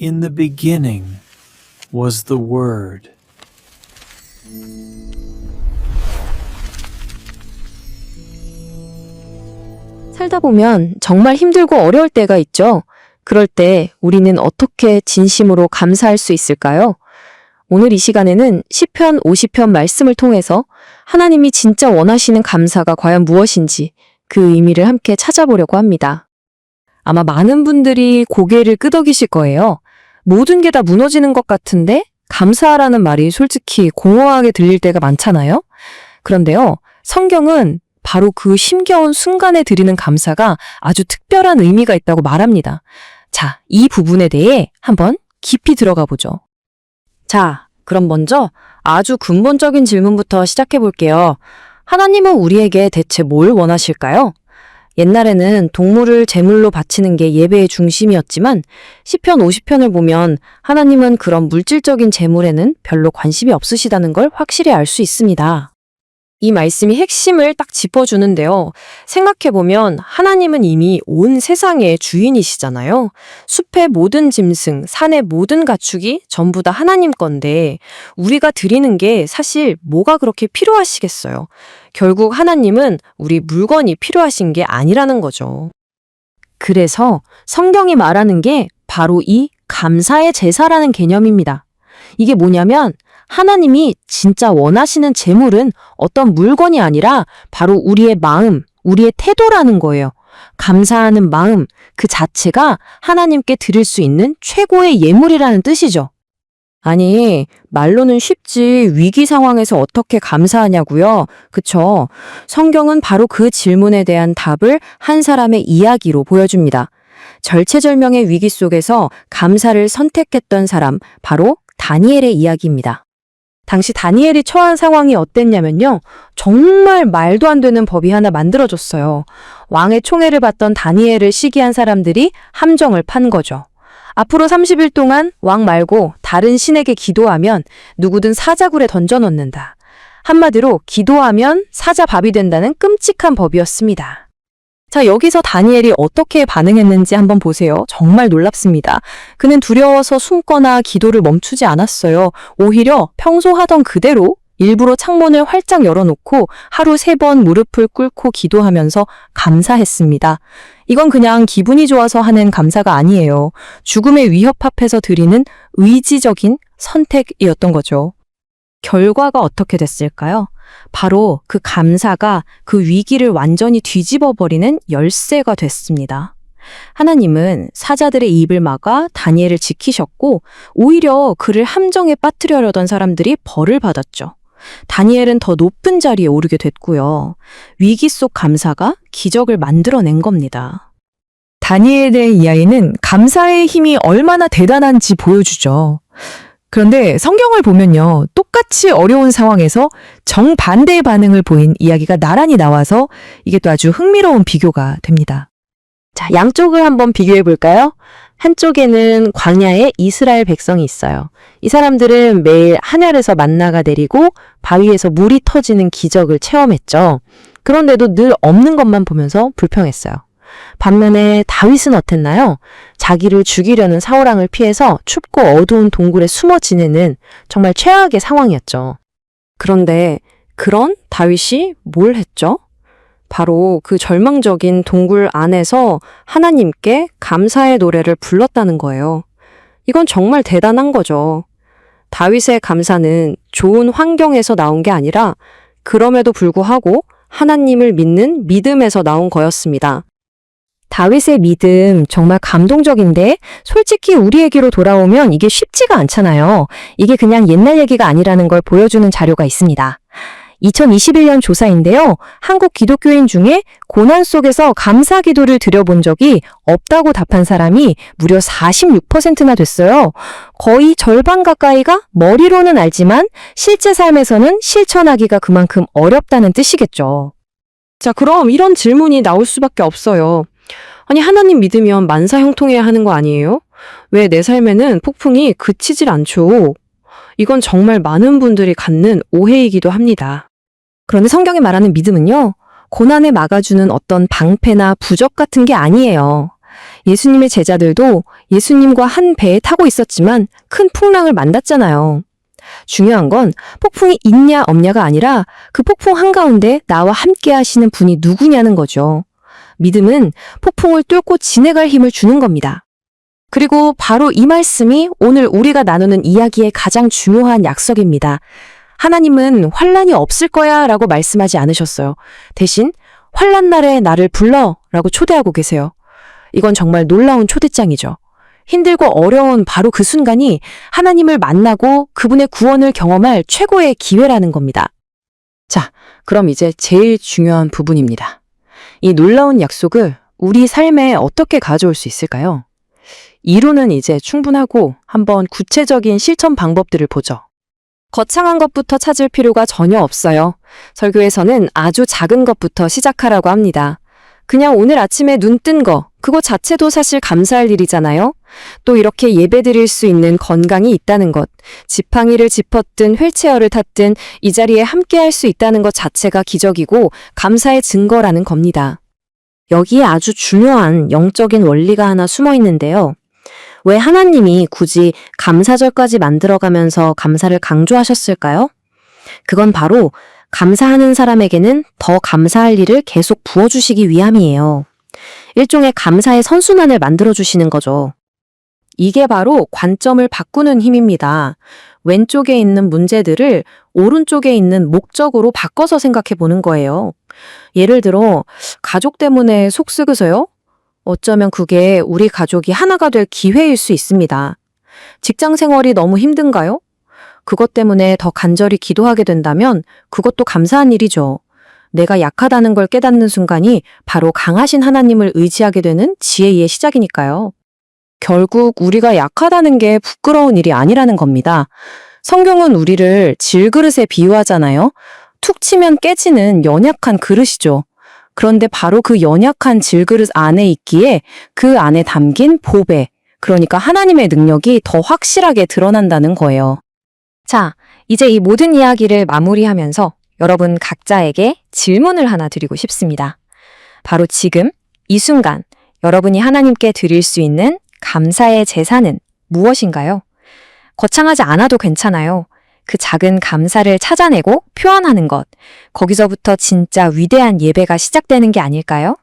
In the beginning was the Word. 살다 보면 정말 힘들고 어려울 때가 있죠. 그럴 때 우리는 어떻게 진심으로 감사할 수 있을까요? 오늘 이 시간에는 시편 50편 말씀을 통해서 하나님이 진짜 원하시는 감사가 과연 무엇인지 그 의미를 함께 찾아보려고 합니다. 아마 많은 분들이 고개를 끄덕이실 거예요. 모든 게 다 무너지는 것 같은데 감사하라는 말이 솔직히 공허하게 들릴 때가 많잖아요. 그런데요, 성경은 바로 그 힘겨운 순간에 드리는 감사가 아주 특별한 의미가 있다고 말합니다. 자, 이 부분에 대해 한번 깊이 들어가 보죠. 자, 그럼 먼저 아주 근본적인 질문부터 시작해 볼게요. 하나님은 우리에게 대체 뭘 원하실까요? 옛날에는 동물을 제물로 바치는 게 예배의 중심이었지만 시편 50편을 보면 하나님은 그런 물질적인 제물에는 별로 관심이 없으시다는 걸 확실히 알 수 있습니다. 이 말씀이 핵심을 딱 짚어주는데요. 생각해보면 하나님은 이미 온 세상의 주인이시잖아요. 숲의 모든 짐승, 산의 모든 가축이 전부 다 하나님 건데 우리가 드리는 게 사실 뭐가 그렇게 필요하시겠어요. 결국 하나님은 우리 물건이 필요하신 게 아니라는 거죠. 그래서 성경이 말하는 게 바로 이 감사의 제사라는 개념입니다. 이게 뭐냐면 하나님이 진짜 원하시는 제물은 어떤 물건이 아니라 바로 우리의 마음, 우리의 태도라는 거예요. 감사하는 마음, 그 자체가 하나님께 드릴 수 있는 최고의 예물이라는 뜻이죠. 아니, 말로는 쉽지 위기 상황에서 어떻게 감사하냐고요? 그쵸? 성경은 바로 그 질문에 대한 답을 한 사람의 이야기로 보여줍니다. 절체절명의 위기 속에서 감사를 선택했던 사람, 바로 다니엘의 이야기입니다. 당시 다니엘이 처한 상황이 어땠냐면요. 정말 말도 안 되는 법이 하나 만들어졌어요. 왕의 총애를 받던 다니엘을 시기한 사람들이 함정을 판 거죠. 앞으로 30일 동안 왕 말고 다른 신에게 기도하면 누구든 사자굴에 던져넣는다. 한마디로 기도하면 사자밥이 된다는 끔찍한 법이었습니다. 자, 여기서 다니엘이 어떻게 반응했는지 한번 보세요. 정말 놀랍습니다. 그는 두려워서 숨거나 기도를 멈추지 않았어요. 오히려 평소 하던 그대로 일부러 창문을 활짝 열어놓고 하루 3번 무릎을 꿇고 기도하면서 감사했습니다. 이건 그냥 기분이 좋아서 하는 감사가 아니에요. 죽음의 위협 앞에서 드리는 의지적인 선택이었던 거죠. 결과가 어떻게 됐을까요? 바로 그 감사가 그 위기를 완전히 뒤집어버리는 열쇠가 됐습니다. 하나님은 사자들의 입을 막아 다니엘을 지키셨고 오히려 그를 함정에 빠뜨려려던 사람들이 벌을 받았죠. 다니엘은 더 높은 자리에 오르게 됐고요. 위기 속 감사가 기적을 만들어낸 겁니다. 다니엘의 이야기는 감사의 힘이 얼마나 대단한지 보여주죠. 그런데 성경을 보면요. 똑같이 어려운 상황에서 정반대의 반응을 보인 이야기가 나란히 나와서 이게 또 아주 흥미로운 비교가 됩니다. 자, 양쪽을 한번 비교해 볼까요? 한쪽에는 광야에 이스라엘 백성이 있어요. 이 사람들은 매일 하늘에서 만나가 내리고 바위에서 물이 터지는 기적을 체험했죠. 그런데도 늘 없는 것만 보면서 불평했어요. 반면에 다윗은 어땠나요? 자기를 죽이려는 사울왕을 피해서 춥고 어두운 동굴에 숨어 지내는 정말 최악의 상황이었죠. 그런데 그런 다윗이 뭘 했죠? 바로 그 절망적인 동굴 안에서 하나님께 감사의 노래를 불렀다는 거예요. 이건 정말 대단한 거죠. 다윗의 감사는 좋은 환경에서 나온 게 아니라 그럼에도 불구하고 하나님을 믿는 믿음에서 나온 거였습니다. 다윗의 믿음 정말 감동적인데 솔직히 우리에게로 돌아오면 이게 쉽지가 않잖아요. 이게 그냥 옛날 얘기가 아니라는 걸 보여주는 자료가 있습니다. 2021년 조사인데요. 한국 기독교인 중에 고난 속에서 감사 기도를 드려본 적이 없다고 답한 사람이 무려 46%나 됐어요. 거의 절반 가까이가 머리로는 알지만 실제 삶에서는 실천하기가 그만큼 어렵다는 뜻이겠죠. 자, 그럼 이런 질문이 나올 수밖에 없어요. 아니, 하나님 믿으면 만사형통해야 하는 거 아니에요? 왜 내 삶에는 폭풍이 그치질 않죠? 이건 정말 많은 분들이 갖는 오해이기도 합니다. 그런데 성경이 말하는 믿음은요, 고난을 막아주는 어떤 방패나 부적 같은 게 아니에요. 예수님의 제자들도 예수님과 한 배에 타고 있었지만 큰 풍랑을 만났잖아요. 중요한 건 폭풍이 있냐 없냐가 아니라 그 폭풍 한가운데 나와 함께 하시는 분이 누구냐는 거죠. 믿음은 폭풍을 뚫고 지나갈 힘을 주는 겁니다. 그리고 바로 이 말씀이 오늘 우리가 나누는 이야기의 가장 중요한 약속입니다. 하나님은 환란이 없을 거야 라고 말씀하지 않으셨어요. 대신 환란 날에 나를 불러 라고 초대하고 계세요. 이건 정말 놀라운 초대장이죠. 힘들고 어려운 바로 그 순간이 하나님을 만나고 그분의 구원을 경험할 최고의 기회라는 겁니다. 자, 그럼 이제 제일 중요한 부분입니다. 이 놀라운 약속을 우리 삶에 어떻게 가져올 수 있을까요? 이론은 이제 충분하고 한번 구체적인 실천 방법들을 보죠. 거창한 것부터 찾을 필요가 전혀 없어요. 설교에서는 아주 작은 것부터 시작하라고 합니다. 그냥 오늘 아침에 눈 뜬 거, 그거 자체도 사실 감사할 일이잖아요. 또 이렇게 예배드릴 수 있는 건강이 있다는 것, 지팡이를 짚었든 휠체어를 탔든 이 자리에 함께 할 수 있다는 것 자체가 기적이고 감사의 증거라는 겁니다. 여기에 아주 중요한 영적인 원리가 하나 숨어 있는데요. 왜 하나님이 굳이 감사절까지 만들어가면서 감사를 강조하셨을까요? 그건 바로 감사하는 사람에게는 더 감사할 일을 계속 부어주시기 위함이에요. 일종의 감사의 선순환을 만들어주시는 거죠. 이게 바로 관점을 바꾸는 힘입니다. 왼쪽에 있는 문제들을 오른쪽에 있는 목적으로 바꿔서 생각해 보는 거예요. 예를 들어, 가족 때문에 속 썩으세요? 어쩌면 그게 우리 가족이 하나가 될 기회일 수 있습니다. 직장 생활이 너무 힘든가요? 그것 때문에 더 간절히 기도하게 된다면 그것도 감사한 일이죠. 내가 약하다는 걸 깨닫는 순간이 바로 강하신 하나님을 의지하게 되는 지혜의 시작이니까요. 결국 우리가 약하다는 게 부끄러운 일이 아니라는 겁니다. 성경은 우리를 질그릇에 비유하잖아요. 툭 치면 깨지는 연약한 그릇이죠. 그런데 바로 그 연약한 질그릇 안에 있기에 그 안에 담긴 보배, 그러니까 하나님의 능력이 더 확실하게 드러난다는 거예요. 자, 이제 이 모든 이야기를 마무리하면서 여러분 각자에게 질문을 하나 드리고 싶습니다. 바로 지금, 이 순간, 여러분이 하나님께 드릴 수 있는 감사의 제사는 무엇인가요? 거창하지 않아도 괜찮아요. 그 작은 감사를 찾아내고 표현하는 것, 거기서부터 진짜 위대한 예배가 시작되는 게 아닐까요?